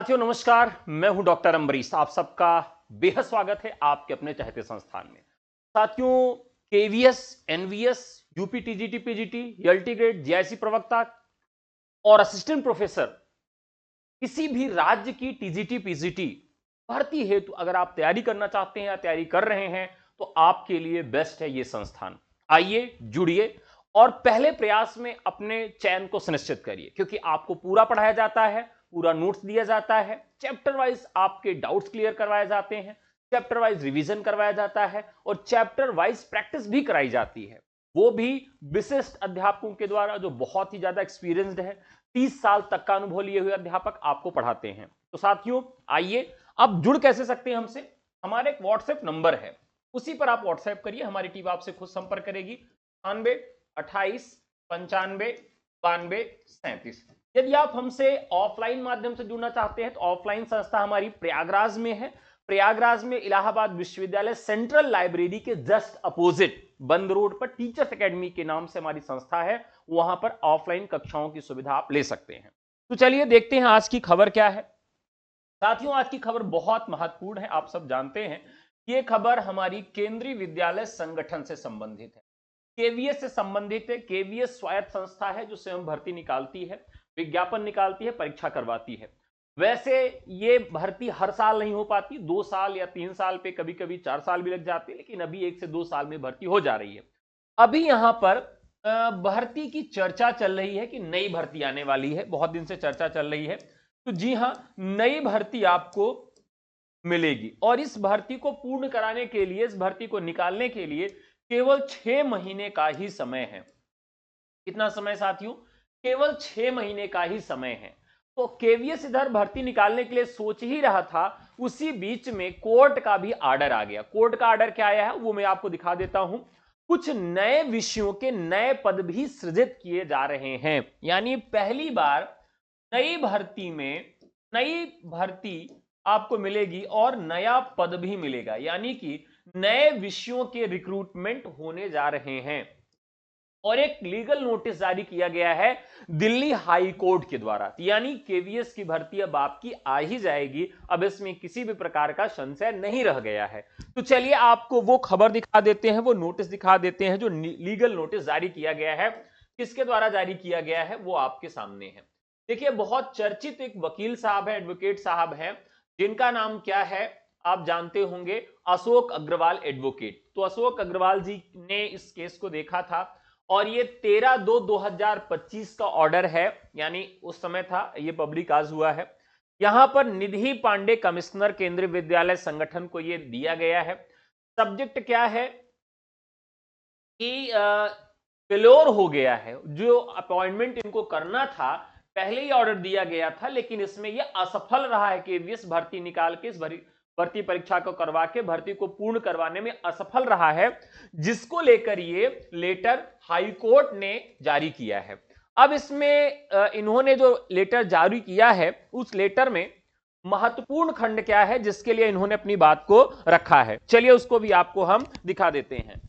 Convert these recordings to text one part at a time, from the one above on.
साथियों नमस्कार, मैं हूं डॉक्टर अम्बरीश। आप सबका बेहद स्वागत है आपके अपने चहेते संस्थान में। साथियों, KVS, NVS, UP TGT PGT, LT grade, GIC प्रवक्ता और असिस्टेंट प्रोफेसर किसी भी राज्य की टीजीटी पीजीटी भर्ती हेतु अगर आप तैयारी करना चाहते हैं या तैयारी कर रहे हैं तो आपके लिए बेस्ट है ये संस्थान। आइए जुड़िए और पहले प्रयास में अपने चयन को सुनिश्चित करिए, क्योंकि आपको पूरा पढ़ाया जाता है, पूरा नोट्स दिया जाता है, चैप्टर वाइज आपके डाउट्स क्लियर करवाए जाते हैं, चैप्टर वाइज रिवीजन करवाया जाता है और चैप्टर वाइज प्रैक्टिस भी कराई जाती है, वो भी विशिष्ट अध्यापकों के द्वारा जो बहुत ही ज्यादा एक्सपीरियंस्ड है। 30 साल तक का अनुभव लिए हुए अध्यापक आपको पढ़ाते हैं। तो साथियों आइए, आप जुड़ कैसे सकते हैं हमसे? हमारे एक व्हाट्सएप नंबर है, उसी पर आप व्हाट्सएप करिए, हमारी टीम आपसे खुद संपर्क करेगी। 98 28 95 92 37। यदि आप हमसे ऑफलाइन माध्यम से जुड़ना चाहते हैं तो ऑफलाइन संस्था हमारी प्रयागराज में है। प्रयागराज में इलाहाबाद विश्वविद्यालय सेंट्रल लाइब्रेरी के जस्ट अपोजिट बंद रोड पर टीचर्स एकेडमी के नाम से हमारी संस्था है, वहां पर ऑफलाइन कक्षाओं की सुविधा आप ले सकते हैं। तो चलिए देखते हैं आज की खबर क्या है। साथियों, आज की खबर बहुत महत्वपूर्ण है। आप सब जानते हैं ये खबर हमारी केंद्रीय विद्यालय संगठन से संबंधित है, केवीएस से संबंधित है। केवीएस स्वायत्त संस्था है जो स्वयं भर्ती निकालती है, विज्ञापन निकालती है, परीक्षा करवाती है। वैसे ये भर्ती हर साल नहीं हो पाती, 2 साल या 3 साल पे, कभी कभी 4 साल भी लग जाते हैं, लेकिन अभी 1 से 2 साल में भर्ती हो जा रही है। अभी यहां पर भर्ती की चर्चा चल रही है कि नई भर्ती आने वाली है, बहुत दिन से चर्चा चल रही है। तो जी हां, नई भर्ती आपको मिलेगी और इस भर्ती को पूर्ण कराने के लिए, इस भर्ती को निकालने के लिए केवल 6 महीने का ही समय है। कितना समय साथियों? केवल 6 महीने का ही समय है। तो केवीएस इधर भर्ती निकालने के लिए सोच ही रहा था, उसी बीच में कोर्ट का भी आर्डर आ गया। कोर्ट का आर्डर क्या आया है वो मैं आपको दिखा देता हूं। कुछ नए विषयों के नए पद भी सृजित किए जा रहे हैं, यानी पहली बार नई भर्ती में नई भर्ती आपको मिलेगी और नया पद भी मिलेगा, यानी कि नए विषयों के रिक्रूटमेंट होने जा रहे हैं। और एक लीगल नोटिस जारी किया गया है दिल्ली हाई कोर्ट के द्वारा, यानी केवीएस की भर्ती अब आपकी आ ही जाएगी। अब इसमें किसी भी प्रकार का संशय नहीं रह गया है। तो चलिए आपको वो खबर दिखा देते हैं, वो नोटिस दिखा देते हैं जो लीगल नोटिस जारी किया गया है। किसके द्वारा जारी किया गया है वो आपके सामने है। देखिए, बहुत चर्चित एक वकील साहब है, एडवोकेट साहब है, जिनका नाम क्या है आप जानते होंगे, अशोक अग्रवाल एडवोकेट। तो अशोक अग्रवाल जी ने इस केस को देखा था और ये 13/2/2025 का ऑर्डर है, यानी उस समय था, ये पब्लिक आज हुआ है। यहां पर निधि पांडे कमिश्नर केंद्रीय विद्यालय संगठन को ये दिया गया है। सब्जेक्ट क्या है कि फेल्योर हो गया है, जो अपॉइंटमेंट इनको करना था पहले ही ऑर्डर दिया गया था, लेकिन इसमें यह असफल रहा है कि इस भर्ती निकाल के, इस भर्ती परीक्षा को करवा के भर्ती को पूर्ण करवाने में असफल रहा है, जिसको लेकर ये लेटर हाई कोर्ट ने जारी किया है। अब इसमें इन्होंने जो लेटर जारी किया है, उस लेटर में महत्वपूर्ण खंड क्या है जिसके लिए इन्होंने अपनी बात को रखा है, चलिए उसको भी आपको हम दिखा देते हैं।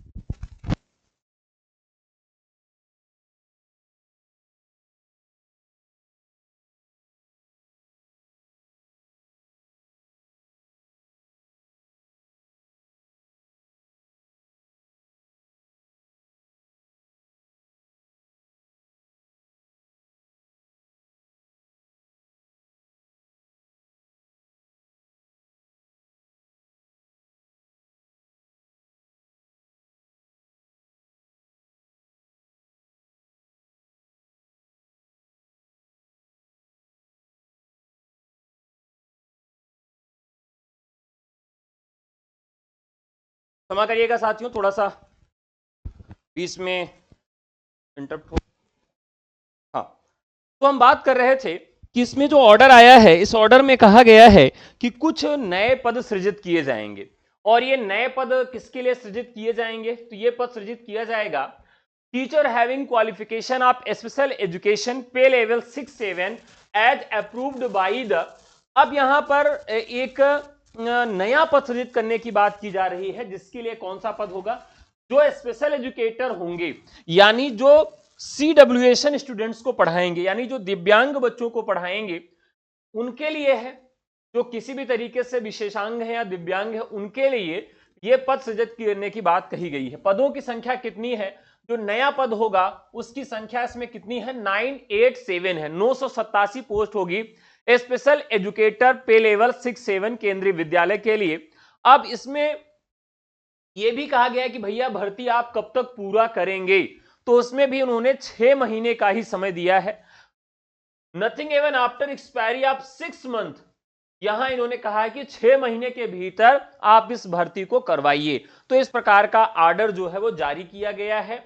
क्षमा करिएगा साथियों, थोड़ा सा बीच में इंटरप्ट हो। हाँ, तो हम बात कर रहे थे कि इसमें जो ऑर्डर आया है, इस ऑर्डर में कहा गया है कि कुछ नए पद सृजित किए जाएंगे। और ये नए पद किसके लिए सृजित किए जाएंगे? तो ये पद सृजित किया जाएगा teacher having qualification of special education pay level 6-7 as approved by the. अब यहां पर एक नया पद सृजित करने की बात की जा रही है, जिसके लिए कौन सा पद होगा? जो स्पेशल एजुकेटर होंगे, यानी जो सीडब्ल्यूएशन स्टूडेंट्स को पढ़ाएंगे, यानी जो दिव्यांग बच्चों को पढ़ाएंगे, उनके लिए है, जो किसी भी तरीके से विशेषांग है या दिव्यांग है उनके लिए ये पद सृजित करने की बात कही गई है। पदों की संख्या कितनी है, जो नया पद होगा उसकी संख्या इसमें कितनी है, 987 है, 987 पोस्ट होगी स्पेशल एजुकेटर पे लेवल 6-7 केंद्रीय विद्यालय के लिए। अब इसमें यह भी कहा गया है कि भैया भर्ती आप कब तक पूरा करेंगे, तो उसमें भी उन्होंने 6 महीने का ही समय दिया है। Nothing even after expiry of 6 month, यहां इन्होंने कहा है कि 6 महीने के भीतर आप इस भर्ती को करवाइए। तो इस प्रकार का आर्डर जो है वो जारी किया गया है।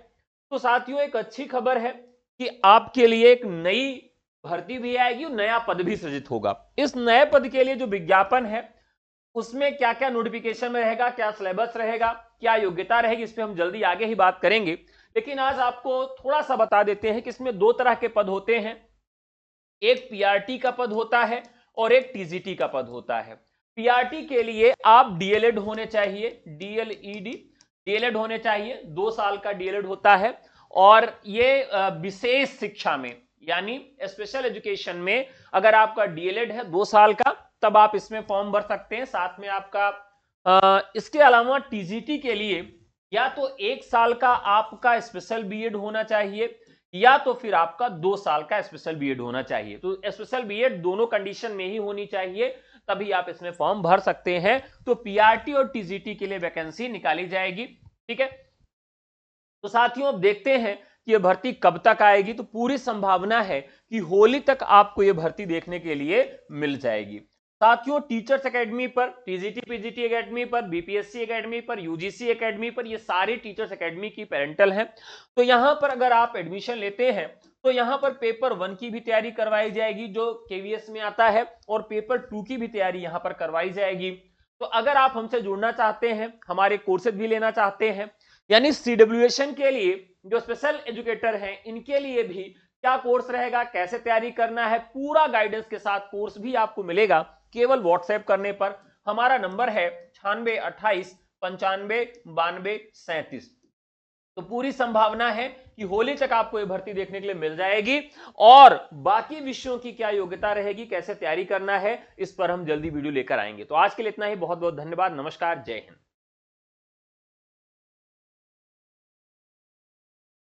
तो साथियों एक अच्छी खबर है कि आपके लिए एक नई भर्ती भी आएगी और नया पद भी सृजित होगा। इस नए पद के लिए जो विज्ञापन है उसमें क्या क्या नोटिफिकेशन में रहेगा, क्या सिलेबस रहेगा, क्या योग्यता रहेगी, इस पर हम जल्दी आगे ही बात करेंगे। लेकिन आज आपको थोड़ा सा बता देते हैं कि इसमें 2 तरह के पद होते हैं, एक पीआरटी का पद होता है और एक टीजीटी का पद होता है। पीआरटी के लिए आप डीएलएड होने चाहिए, डीएलएड होने चाहिए, 2 साल का डीएलएड होता है। और ये विशेष शिक्षा में यानी स्पेशल एजुकेशन में अगर आपका डीएलएड है 2 साल का, तब आप इसमें फॉर्म भर सकते हैं। साथ में आपका इसके अलावा टीजीटी के लिए या तो 1 साल का आपका स्पेशल बीएड होना चाहिए या तो फिर आपका 2 साल का स्पेशल बीएड होना चाहिए। तो स्पेशल बीएड दोनों कंडीशन में ही होनी चाहिए, तभी आप इसमें फॉर्म भर सकते हैं। तो पीआरटी और टीजीटी के लिए वैकेंसी निकाली जाएगी। ठीक है, तो साथियों अब देखते हैं कि यह भर्ती कब तक आएगी। तो पूरी संभावना है कि होली तक आपको यह भर्ती देखने के लिए मिल जाएगी। साथियों टीचर्स एकेडमी पर, टीजीटी पीजीटी एकेडमी पर, बीपीएससी एकेडमी पर, यूजीसी एकेडमी पर, ये सारे टीचर्स एकेडमी की पेरेंटल हैं। तो यहां पर अगर आप एडमिशन लेते हैं तो यहां पर पेपर 1 की भी तैयारी करवाई जाएगी जो केवीएस में आता है, और पेपर 2 की भी तैयारी यहां पर करवाई जाएगी। तो अगर आप हमसे जुड़ना चाहते हैं, हमारे कोर्सेज भी लेना चाहते हैं, यानी सीडब्ल्यूएशन के लिए जो स्पेशल एजुकेटर हैं इनके लिए भी क्या कोर्स रहेगा, कैसे तैयारी करना है, पूरा गाइडेंस के साथ कोर्स भी आपको मिलेगा केवल व्हाट्सएप करने पर। हमारा नंबर है 9628959237। तो पूरी संभावना है कि होली तक आपको ये भर्ती देखने के लिए मिल जाएगी, और बाकी विषयों की क्या योग्यता रहेगी, कैसे तैयारी करना है, इस पर हम जल्दी वीडियो लेकर आएंगे। तो आज के लिए इतना ही, बहुत बहुत धन्यवाद, नमस्कार, जय हिंद।